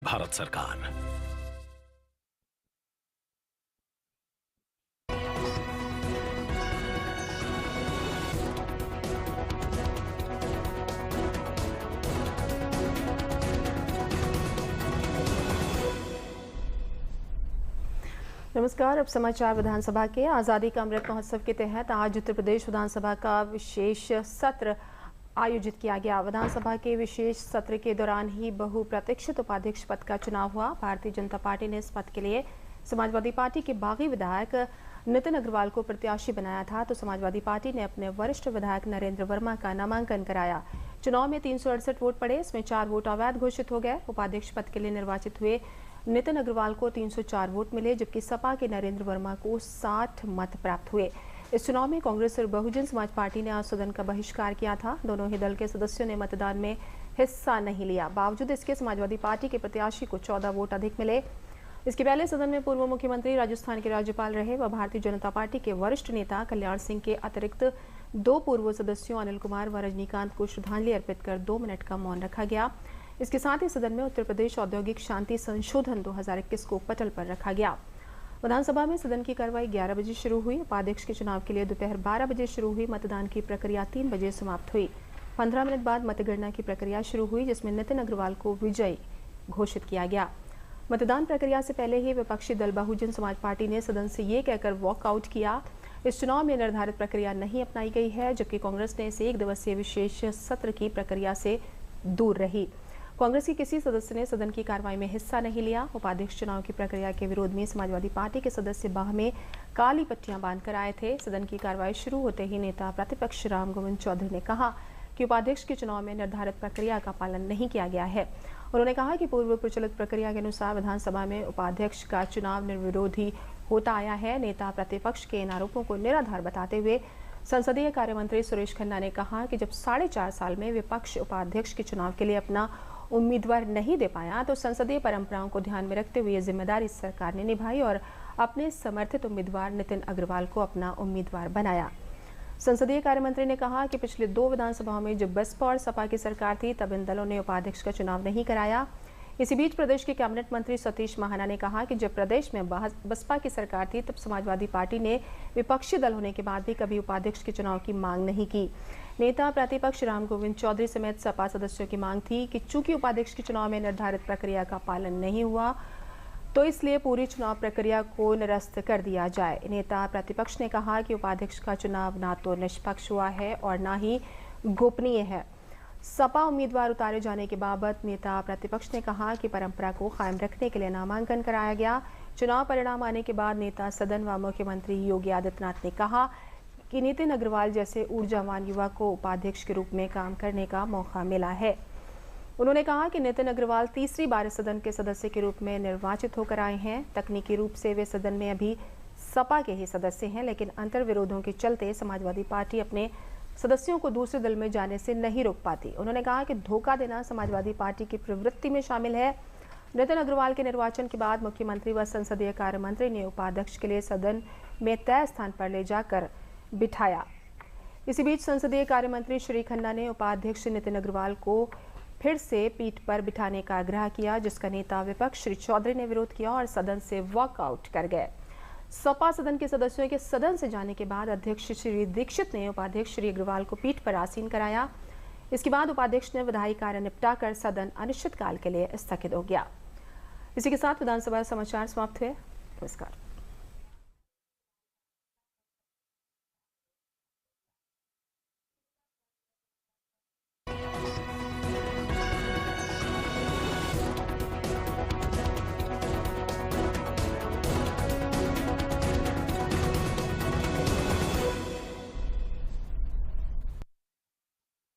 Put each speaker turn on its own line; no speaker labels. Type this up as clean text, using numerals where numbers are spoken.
भारत सरकार।
नमस्कार। अब समाचार विधानसभा के आज़ादी का अमृत महोत्सव के तहत आज उत्तर प्रदेश विधानसभा का विशेष सत्र आयोजित किया गया। विधानसभा के विशेष सत्र के दौरान ही बहुप्रतीक्षित उपाध्यक्ष पद का चुनाव हुआ। भारतीय जनता पार्टी ने इस पद के लिए समाजवादी पार्टी के बागी विधायक नितिन अग्रवाल को प्रत्याशी बनाया था, तो समाजवादी पार्टी ने अपने वरिष्ठ विधायक नरेंद्र वर्मा का नामांकन कराया। चुनाव में 368 वोट पड़े, इसमें 4 वोट अवैध घोषित हो गए। उपाध्यक्ष पद के लिए निर्वाचित हुए नितिन अग्रवाल को 304 वोट मिले, जबकि सपा के नरेंद्र वर्मा को 60 मत प्राप्त हुए। इस चुनाव में कांग्रेस और बहुजन समाज पार्टी ने आज सदन का बहिष्कार किया था। दोनों ही दल के सदस्यों ने मतदान में हिस्सा नहीं लिया। बावजूद इसके समाजवादी पार्टी के प्रत्याशी को 14 वोट अधिक मिले। इसके पहले सदन में पूर्व मुख्यमंत्री, राजस्थान के राज्यपाल रहे व भारतीय जनता पार्टी के वरिष्ठ नेता कल्याण सिंह के अतिरिक्त 2 पूर्व सदस्यों अनिल कुमार व रजनीकांत को श्रद्धांजलि अर्पित कर 2 मिनट का मौन रखा गया। इसके साथ ही सदन में उत्तर प्रदेश औद्योगिक शांति संशोधन 2021 को पटल पर रखा गया। विधानसभा में सदन की कार्रवाई 11 बजे शुरू हुई। उपाध्यक्ष के चुनाव के लिए दोपहर 12 बजे शुरू हुई। मतदान की प्रक्रिया 3 बजे समाप्त हुई। 15 मिनट बाद मतगणना की प्रक्रिया शुरू हुई, जिसमें नितिन अग्रवाल को विजयी घोषित किया गया। मतदान प्रक्रिया से पहले ही विपक्षी दल बहुजन समाज पार्टी ने सदन से ये कहकर वॉकआउट किया, इस चुनाव में निर्धारित प्रक्रिया नहीं अपनाई गई है, जबकि कांग्रेस ने इस 1 दिवसीय विशेष सत्र की प्रक्रिया से दूर रही। कांग्रेस के किसी सदस्य ने सदन की कार्रवाई में हिस्सा नहीं लिया। उपाध्यक्ष चुनाव की प्रक्रिया के विरोध में समाजवादी पार्टी के सदस्य बाह में काली पट्टियां बांधकर आए थे। सदन की कार्रवाई शुरू होते ही नेता प्रतिपक्ष राम गोविंद चौधरी ने कहा कि उपाध्यक्ष के चुनाव में निर्धारित प्रक्रिया का पालन नहीं किया गया है। उन्होंने कहा कि पूर्व प्रचलित प्रक्रिया के अनुसार विधानसभा में उपाध्यक्ष का चुनाव निर्विरोध ही होता आया है। नेता प्रतिपक्ष के इन आरोपों को निराधार बताते हुए संसदीय कार्य मंत्री सुरेश खन्ना ने कहा कि जब 4.5 साल में विपक्ष उपाध्यक्ष के चुनाव के लिए अपना उम्मीदवार नहीं दे पाया, तो संसदीय परंपराओं को ध्यान में रखते हुए ये जिम्मेदारी सरकार ने निभाई और अपने समर्थित उम्मीदवार नितिन अग्रवाल को अपना उम्मीदवार बनाया। संसदीय कार्य मंत्री ने कहा कि पिछले 2 विधानसभाओं में जब बसपा और सपा की सरकार थी, तब इन दलों ने उपाध्यक्ष का चुनाव नहीं कराया। इसी बीच प्रदेश के कैबिनेट मंत्री सतीश महाना ने कहा कि जब प्रदेश में बसपा की सरकार थी, तब समाजवादी पार्टी ने विपक्षी दल होने के बाद भी कभी उपाध्यक्ष के चुनाव की मांग नहीं की। नेता प्रतिपक्ष राम गोविंद चौधरी समेत सपा सदस्यों की मांग थी कि चूंकि उपाध्यक्ष के चुनाव में निर्धारित प्रक्रिया का पालन नहीं हुआ, तो इसलिए पूरी चुनाव प्रक्रिया को निरस्त कर दिया जाए। नेता प्रतिपक्ष ने कहा कि उपाध्यक्ष का चुनाव ना तो निष्पक्ष हुआ है और ना ही गोपनीय है। सपा उम्मीदवार उतारे जाने के बाबत नेता प्रतिपक्ष ने कहा कि परंपरा को कायम रखने के लिए नामांकन कराया गया। चुनाव परिणाम आने के बाद नेता सदन व मुख्यमंत्री योगी आदित्यनाथ ने कहा कि नितिन अग्रवाल जैसे ऊर्जावान युवा को उपाध्यक्ष के रूप में काम करने का मौका मिला है। उन्होंने कहा कि नितिन अग्रवाल तीसरी बार सदन के सदस्य के रूप में निर्वाचित होकर आए हैं। तकनीकी रूप से वे सदन में अभी सपा के ही सदस्य हैं, लेकिन अंतर्विरोधों के चलते समाजवादी पार्टी अपने सदस्यों को दूसरे दल में जाने से नहीं रोक पाती। उन्होंने कहा कि धोखा देना समाजवादी पार्टी की प्रवृत्ति में शामिल है। नितिन अग्रवाल के निर्वाचन के बाद मुख्यमंत्री व संसदीय कार्य मंत्री ने उपाध्यक्ष के लिए सदन में तय स्थान पर ले जाकर बिठाया। इसी बीच संसदीय कार्य मंत्री श्री खन्ना ने उपाध्यक्ष नितिन अग्रवाल को फिर से पीठ पर बिठाने का आग्रह किया, जिसका नेता विपक्ष श्री चौधरी ने विरोध किया और सदन से वॉकआउट कर गए। सपा सदन के सदस्यों के सदन से जाने के बाद अध्यक्ष श्री दीक्षित ने उपाध्यक्ष श्री अग्रवाल को पीठ पर आसीन कराया। इसके बाद उपाध्यक्ष ने विधायी कार्य निपटाकर सदन अनिश्चितकाल के लिए स्थगित हो गया। इसी के साथ विधानसभा समाचार समाप्त हुए। नमस्कार।